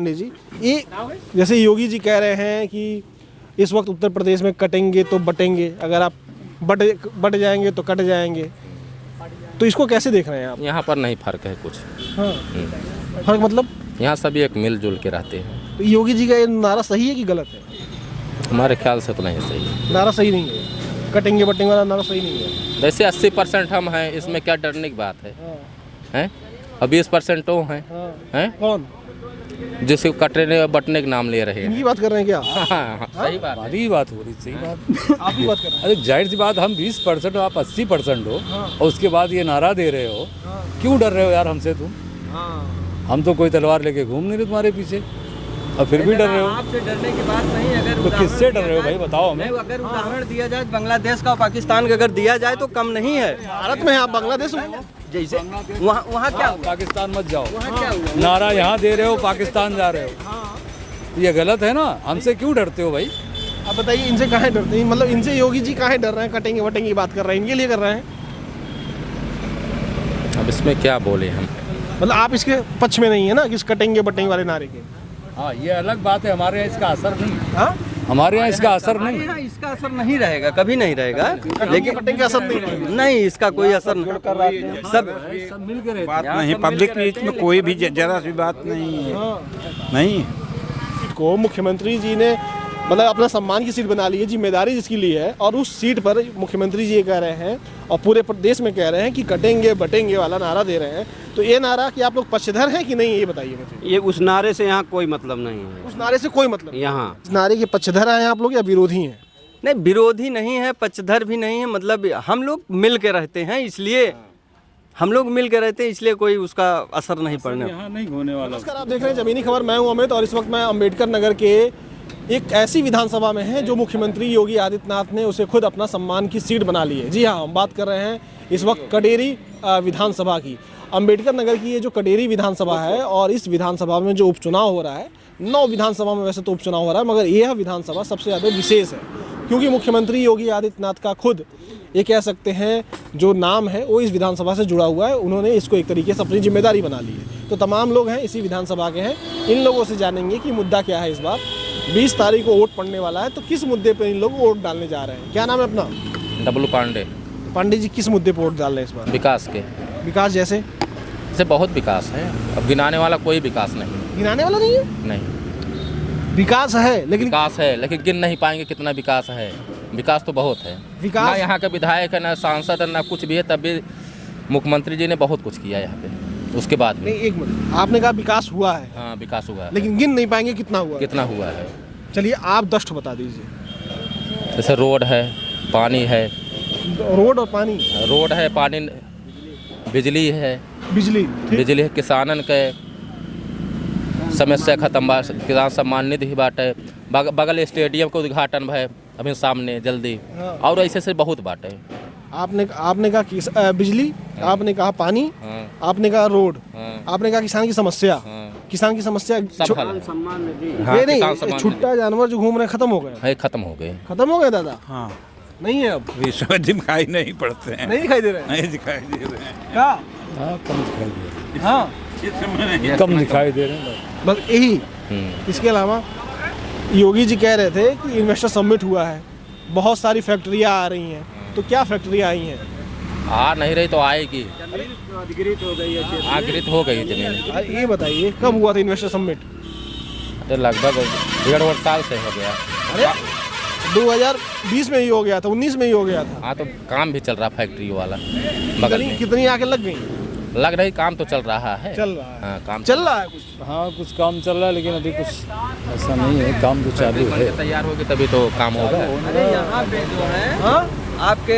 पंडित जी, ये जैसे योगी जी कह रहे हैं कि इस वक्त उत्तर प्रदेश में कटेंगे तो बटेंगे, अगर आप बट जाएंगे तो कट जाएंगे, तो इसको कैसे देख रहे हैं आप? यहाँ पर नहीं फर्क है कुछ। हाँ, फर्क मतलब यहाँ सभी एक मिलजुल के रहते हैं। तो योगी जी का ये नारा सही है कि गलत है? हमारे ख्याल से तो नहीं सही। नारा सही नहीं है, कटेंगे बटेंगे वाला नारा सही नहीं है। वैसे 80% हम हैं, इसमें क्या डरने की बात है? हाँ, हैं? और 20% वो हैं। हाँ। हैं? कौन? जिसको कटने और बटने के नाम ले रहे हैं। इनकी बात कर रहे हैं क्या? हाँ, सही बात है। हमारी बात हो रही, सही बात। आप ही बात कर रहे हैं। अरे जाहिर सी बात, हम 20% हो, आप 80% हो, और उसके बाद ये नारा दे रहे हो। क्यों डर रहे हो यार हमसे तुम? हम तो कोई तलवार लेके घूम नहीं रहे तुम्हारे पीछे, और फिर भी डर रहे हो। आपसे डरने की बात नहीं। अगर तो किससे डर रहे हो भाई, बताओ हमें। अगर उदाहरण दिया जाए बांग्लादेश का और पाकिस्तान का, अगर दिया जाए तो कम नहीं है। भारत में आप बांग्लादेश में जैसे वहाँ क्या हुआ? पाकिस्तान मत जाओ, वहाँ क्या हुआ? नारा यहाँ दे रहे हो, पाकिस्तान जा रहे हो, ये गलत है ना। हमसे क्यों डरते हो भाई? आप बताइए, इनसे काहे डरते हैं? मतलब इनसे योगी जी काहे डर रहे हैं? कटेंगे वटेंगे की बात कर रहे हैं, इनके लिए कर रहे हैं। अब इसमें क्या बोले हम? मतलब आप इसके पक्ष में नहीं है ना कि इस कटेंगे बटेंगे वाले नारे के? हाँ, ये अलग बात है, हमारे यहाँ इसका असर नहीं। हाँ, हमारे यहाँ इसका असर नहीं। हमारे यहाँ इसका असर नहीं रहेगा, कभी नहीं रहेगा। लेकिन बटेंगे का असर नहीं रहेगा। नहीं, इसका कोई असर नहीं। सब मिलकर रहते बात नहीं, पब्लिक के बीच में कोई भी जरा सी बात नहीं है। नहीं, को मुख्यमंत्री जी ने मतलब अपना सम्मान की सीट बना ली है, जिम्मेदारी जिसकी ली है, और उस सीट पर मुख्यमंत्री जी ये कह रहे हैं और पूरे प्रदेश में कह रहे हैं कि कटेंगे बटेंगे वाला नारा दे रहे हैं। तो ये नारा कि आप लोग पक्षधर हैं कि नहीं, ये बताइए मुझे। ये उस नारे से यहाँ कोई मतलब नहीं है। उस नारे से कोई मतलब नहीं। यहाँ इस नारे के पक्षधर हैं आप लोग या विरोधी हैं? नहीं, विरोधी नहीं है, पक्षधर भी नहीं है। मतलब हम लोग मिल के रहते हैं, इसलिए हम लोग मिल के रहते हैं, इसलिए कोई उसका असर नहीं पड़ने। यहाँ नहीं होने वाला। नमस्कार, आप देख रहे हैं जमीनी खबर। मैं हूं अमित और इस वक्त मैं अंबेडकर नगर के एक ऐसी विधानसभा में है जो मुख्यमंत्री योगी आदित्यनाथ ने उसे खुद अपना सम्मान की सीट बना ली है। जी हाँ, हम बात कर रहे हैं इस वक्त कडेरी विधानसभा की। अंबेडकर नगर की ये जो कडेरी विधानसभा है, और इस विधानसभा में जो उपचुनाव हो रहा है, 9 विधानसभा में वैसे तो उपचुनाव हो रहा है, मगर यह विधानसभा सबसे ज़्यादा विशेष है क्योंकि मुख्यमंत्री योगी आदित्यनाथ का खुद ये कह सकते हैं जो नाम है वो इस विधानसभा से जुड़ा हुआ है। उन्होंने इसको एक तरीके से अपनी जिम्मेदारी बना ली है। तो तमाम लोग हैं इसी विधानसभा के हैं, इन लोगों से जानेंगे कि मुद्दा क्या है। इस बार 20 तारीख को वोट पड़ने वाला है, तो किस मुद्दे पर इन लोग वोट डालने जा रहे हैं? क्या नाम है अपना? डब्लू पांडे। पांडे जी, किस मुद्दे पर वोट डाल रहे हैं इस बार? विकास के। विकास जैसे बहुत विकास है, अब गिनाने वाला कोई विकास नहीं। गिनाने वाला नहीं है? नहीं, विकास है लेकिन विकास है लेकिन गिन नहीं पाएंगे कितना विकास है। विकास तो बहुत है। विकास ना यहाँ के विधायक है, ना सांसद है, ना कुछ भी है, तब भी मुख्यमंत्री जी ने बहुत कुछ किया यहाँ पे। उसके बाद में नहीं, एक मिनट, आपने कहा विकास हुआ है, हाँ विकास हुआ है, लेकिन गिन नहीं पाएंगे कितना हुआ है। कितना हुआ है। चलिए आप 10 बता दीजिए। जैसे रोड है, पानी है। रोड और पानी, रोड है, पानी, बिजली है। बिजली, ठीक। बिजली है, किसानन के समस्या खत्म बा, किसान सम्मान निधि बाटे, बगल स्टेडियम के उद्घाटन है अभी सामने जल्दी, और ऐसे से बहुत बाटे। आपने कहा बिजली, आपने कहा पानी, आपने कहा रोड, आपने कहा किसान की समस्या। किसान की समस्या सब हल है। सम्मान निधि हाँ, ये किसान नहीं, सम्मान छुट्टा जानवर जो घूम रहे हैं खत्म हो गए? है, खत्म हो गए। खत्म हो गए दादा? हाँ, नहीं है अब? विश्व में दिखाई नहीं पड़ते हैं। नहीं दिखाई दे रहे हैं? नहीं दिखाई दे रहे हैं। क्या? हाँ, कम दिखाई दे रहे हाँ, हैं, कम दिखाई दे रहे हैं। बस यही। इसके अलावा योगी जी कह रहे थे कि इन्वेस्टर समिट हुआ है, बहुत सारी फैक्ट्रियाँ आ रही हैं, तो क्या फैक्ट्रियाँ आई हैं? आ नहीं रही तो आएगी। अधिकृत हो गई है। आकृत हो गई जमीन। ये बताइए कब हुआ था इन्वेस्टर समिट? तो लगभग 1.5 साल से हो गया। अरे 2020 में ही हो गया था, 19 में ही हो गया था। हाँ, तो काम भी चल रहा फैक्ट्री वाला बगल में। कितनी आके लग गई? लग रही, काम तो चल रहा है। चल रहा है। हाँ, काम चल रहा है कुछ। हाँ, कुछ काम चल रहा है, लेकिन अभी कुछ ऐसा नहीं है, काम तो चालू है। तैयार होगी तभी तो काम होगा। अरे यहाँ पे जो है हाँ? आपके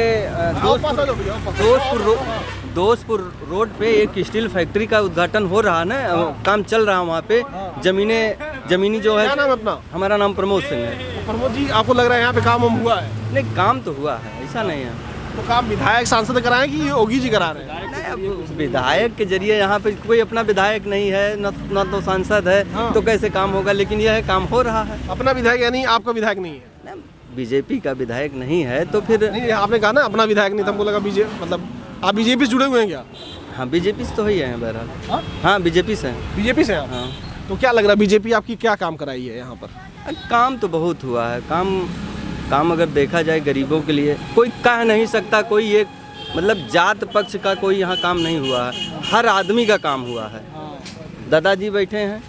दोस्तपुर रोड पे एक स्टील फैक्ट्री का उद्घाटन हो रहा है ना, काम चल रहा है वहाँ पे। जमीनी जो है। क्या नाम है अपना? हमारा नाम प्रमोद सिंह है। प्रमोद जी, आपको लग रहा है यहाँ पे काम वाम हुआ है? नहीं, काम तो हुआ है, ऐसा नहीं है। तो काम विधायक सांसद कराएं कि योगी जी करा रहे हैं? नहीं, अब विधायक के जरिए यहाँ पे कोई अपना विधायक नहीं है, न तो सांसद है। हाँ। तो कैसे काम होगा? लेकिन यह है, काम हो रहा है। अपना विधायक यानी आपका विधायक नहीं है? बीजेपी का विधायक नहीं है तो फिर नहीं, आपने कहा ना अपना विधायक नहीं, तो हमको लगा मतलब आप बीजेपी से जुड़े हुए हैं क्या? हाँ, बीजेपी से तो ही है बहरहाल। हाँ? हाँ, बीजेपी से हैं। बीजेपी से हैं आप? हाँ। तो क्या लग रहा है बीजेपी आपकी क्या काम कराई है यहाँ पर? काम तो बहुत हुआ है। काम अगर देखा जाए गरीबों के लिए कोई कह नहीं सकता, कोई एक मतलब जात पक्ष का कोई यहाँ काम नहीं हुआ है, हर आदमी का काम हुआ है। दादाजी बैठे हैं,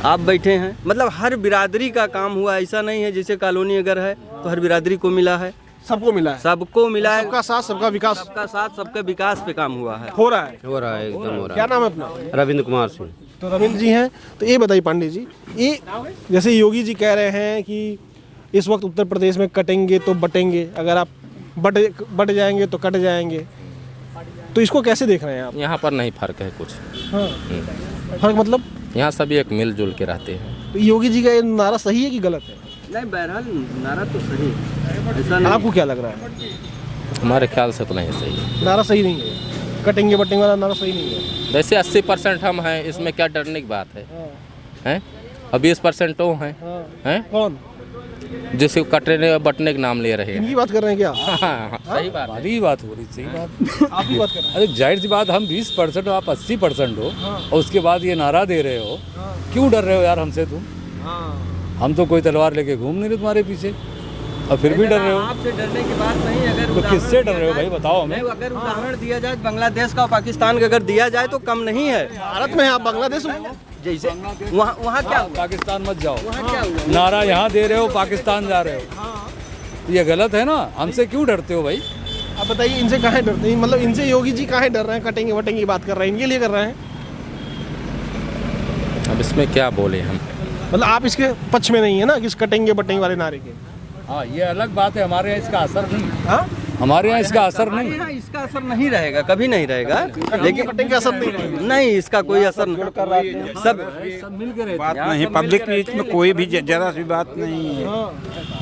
आप बैठे हैं, मतलब हर बिरादरी का काम हुआ। ऐसा नहीं है जैसे कॉलोनी अगर है तो हर बिरादरी को मिला है, सबको मिला है, सबको मिला है, सबका साथ सबका विकास सबका साथ सबका विकास पे काम हुआ है। हो रहा है। एकदम हो रहा क्या नाम है अपना? है। रविंद्र कुमार सिंह। तो रविंद्र जी हैं, तो ये बताइए पांडे जी, ये जैसे योगी जी कह रहे हैं कि इस वक्त उत्तर प्रदेश में कटेंगे तो बटेंगे, अगर आप बट जाएंगे तो कट जाएंगे, तो इसको कैसे देख रहे हैं आप? यहाँ पर नहीं फर्क है कुछ। हाँ। फर्क मतलब यहाँ सभी एक मिलजुल के रहते हैं। तो योगी जी का ये नारा सही है कि गलत है? नहीं, बहरहाल नारा तो सही है, ऐसा नहीं। आपको क्या लग रहा है? हमारे ख्याल से तो नहीं सही है। नारा सही नहीं है, कटेंगे बटेंगे वाला नारा सही नहीं है। वैसे 80% हम हैं, इसमें क्या डरने की बात है? हैं? और 20% वो हैं, हैं? कौन? जिसको कटने बटने के नाम ले रहे हैं। इनकी बात कर रहे हैं क्या? हाँ, सही बात है। हमारी बात हो रही, सही बात। आप ही बात कर रहे हैं। अरे जाहिर सी बात, हम 20% हो, आप 80% हो, और उसके बाद ये नारा दे रहे हो। क्यों डर रहे हो यार हमसे तुम? हम तो कोई तलवार लेके घूम नहीं रहे तुम्हारे पीछे, और फिर भी डर रहे हो। आपसे डरने की बात नहीं। अगर तो किससे डर रहे हो भाई, बताओ हमें। नहीं, अगर उदाहरण दिया जाए बांग्लादेश का और पाकिस्तान का अगर दिया जाए तो कम नहीं है। भारत में है, आप बांग्लादेश में? जैसे वहाँ क्या हुआ? पाकिस्तान मत जाओ, वहाँ क्या हुआ? नारा यहाँ दे रहे हो, पाकिस्तान जा रहे हो, ये गलत है ना। हमसे क्यों डरते हो भाई? आप बताइए, इनसे काहे डरते हैं? मतलब इनसे योगी जी काहे डर रहे हैं? कटेंगे वटेंगे की बात कर रहे हैं, इनके लिए कर रहे हैं? अब इसमें क्या बोले हम? मतलब आप इसके पक्ष में नहीं है ना कि इस कटेंगे बटेंगे वाले नारे के? हाँ, ये अलग बात है, हमारे यहाँ इसका असर नहीं। हाँ, हमारे यहाँ इसका असर नहीं। यहाँ इसका असर नहीं रहेगा, कभी नहीं रहेगा। लेकिन बटेंगे असर नहीं रहेगा। नहीं, इसका कोई असर नहीं। सब मिल के रहते बात नहीं, पब्लिक के बीच में कोई भी जरा सी बात नहीं है।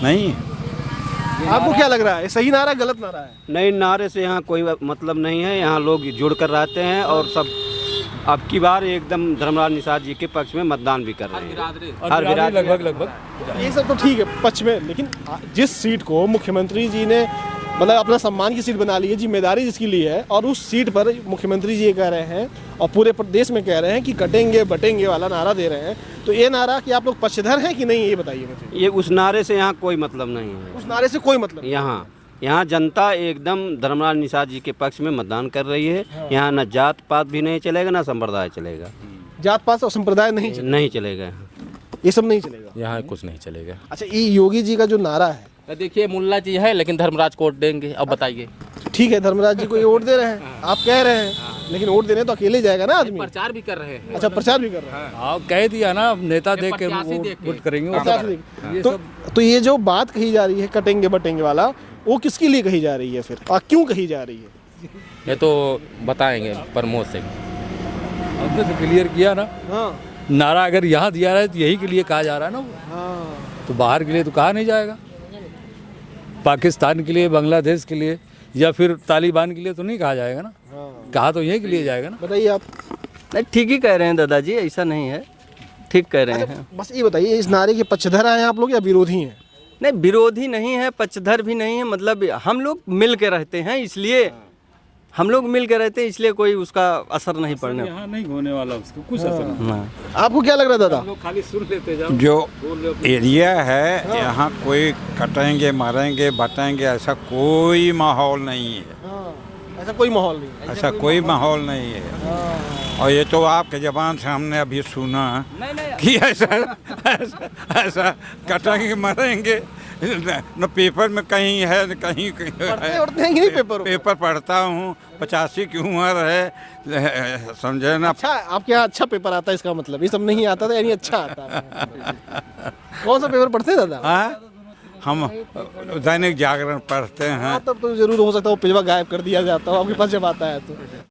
नहीं, आपको क्या लग रहा है, सही नारा है गलत नारा है? नए नारे से यहाँ कोई मतलब नहीं है। यहाँ लोग जुड़ कर रहते हैं और सब अब की बार एकदम धर्मराज निषाद जी के पक्ष में मतदान भी कर रहे हैं। और बिरादरी लगभग ये सब तो ठीक है पक्ष में, लेकिन जिस सीट को मुख्यमंत्री जी ने मतलब अपना सम्मान की सीट बना ली है, जिम्मेदारी जिसकी ली है, और उस सीट पर मुख्यमंत्री जी ये कह रहे हैं और पूरे प्रदेश में कह रहे हैं कि कटेंगे बटेंगे वाला नारा दे रहे हैं, तो ये नारा कि आप लोग पक्षधर हैं कि नहीं, ये बताइए मुझे। ये उस नारे से यहाँ कोई मतलब नहीं है। उस नारे से कोई मतलब? यहाँ जनता एकदम धर्मराज निषाद जी के पक्ष में मतदान कर रही है। यहाँ न जात पात भी नहीं चलेगा, ना संप्रदाय चलेगा। जात पात और संप्रदाय नहीं चलेगा? नहीं चलेगा, ये सब नहीं चलेगा। यहाँ कुछ नहीं चलेगा। अच्छा, ये योगी जी का जो नारा है, देखिए मुल्ला जी है लेकिन धर्मराज को वोट देंगे। अब बताइए। ठीक है, धर्मराज जी को ये वोट दे रहे हैं, आप कह रहे हैं, लेकिन वोट देने तो अकेले जाएगा ना आदमी। प्रचार भी कर रहे हैं। अच्छा, प्रचार भी कर रहे हैं। हाँ, कह दिया ना, अब नेता देख के वोट करेंगे। तो ये जो बात कही जा रही है कटेंगे बटेंगे वाला, वो किसके लिए कही जा रही है फिर, और क्यों कही जा रही है? ये तो बताएंगे प्रमोद सिंह। हमने तो क्लियर किया ना, हाँ नारा अगर यहाँ दिया रहा है तो यही के लिए कहा जा रहा है ना। हाँ, तो बाहर के लिए तो कहा नहीं जाएगा, पाकिस्तान के लिए, बांग्लादेश के लिए, या फिर तालिबान के लिए तो नहीं कहा जाएगा ना। कहा तो यही के लिए जाएगा ना। बताइए आप। नहीं, ठीक ही कह रहे हैं दादाजी, ऐसा नहीं है, ठीक कह रहे हैं। बस ये बताइए, इस नारे के पक्षधर हैं आप लोग या विरोधी हैं? नहीं, विरोधी नहीं है, पक्षधर भी नहीं है। मतलब हम लोग मिल के रहते हैं, इसलिए हम लोग मिल के रहते हैं, इसलिए कोई उसका असर नहीं पड़ने। यहाँ नहीं होने वाला, उसको कुछ असर नहीं। हाँ। आपको क्या लग रहा है दादा? लोग खाली सुन लेते जाओ। जो एरिया है यहाँ कोई कटेंगे मारेंगे बटेंगे ऐसा कोई माहौल नहीं है। ऐसा कोई माहौल नहीं? ऐसा कोई माहौल नहीं है। और ये तो आपके जबान से हमने अभी सुना कि ऐसा कटेंगे मरेंगे, न पेपर में कहीं है न कहीं पढ़ते हैं कि नहीं पेपर? पेपर पढ़ता हूँ, 85 की उम्र है, समझे ना। अच्छा, आपके यहाँ अच्छा पेपर आता है, इसका मतलब ये सब नहीं आता था, यानी अच्छा आता है। कौन सा पेपर पढ़ते हैं दादा? हाँ, हम दैनिक जागरण पढ़ते हैं। तब तो जरूर हो सकता है वो पेजवा गायब कर दिया जाता हो आपके पास जब आता है तो।